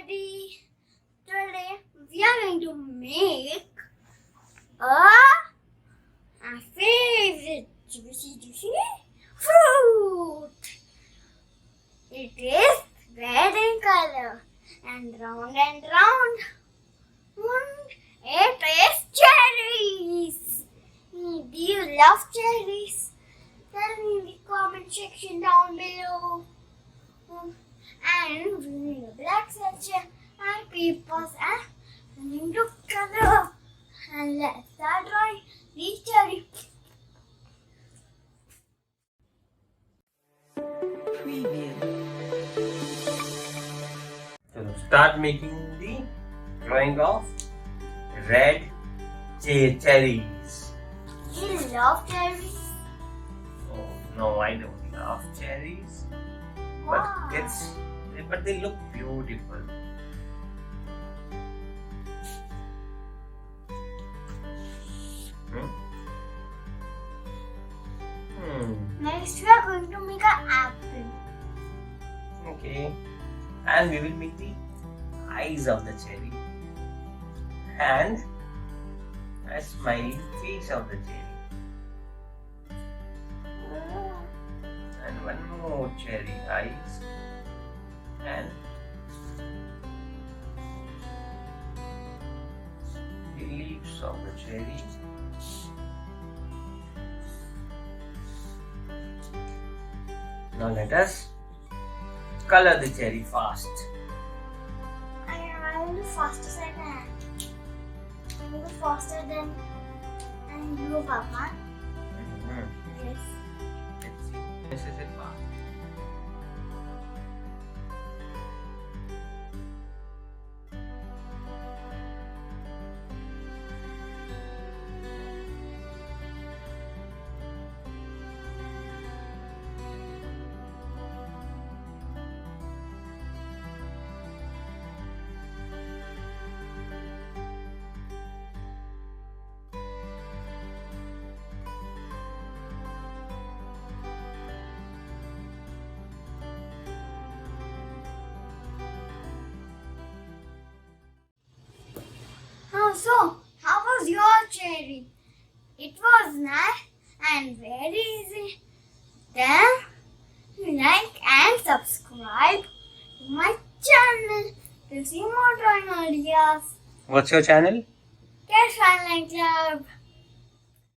everybody! Today we are going to make our favorite juicy fruit. It is red in color and round. It is cherries. Do you love cherries? Tell me in the comment section down below. And we need a black section and papers and we need to color. And let's start drawing the cherry. Preview. So start making the drawing of red cherries. Do you love cherries? Oh no, I don't love cherries. Wow. But they look beautiful. Next we are going to make an apple. Okay. And we will make the eyes of the cherry. And a smiling face of the cherry. And one more cherry eyes. And the leaves of the cherry. Now let us color the cherry fast. I will do faster as I can. I will do faster than you, Papa. Yes. Let's see. This is it fast. So, how was your cherry? It was nice and very easy. Then, like and subscribe to my channel to see more drawing ideas. What's your channel? Get Fine Line Club.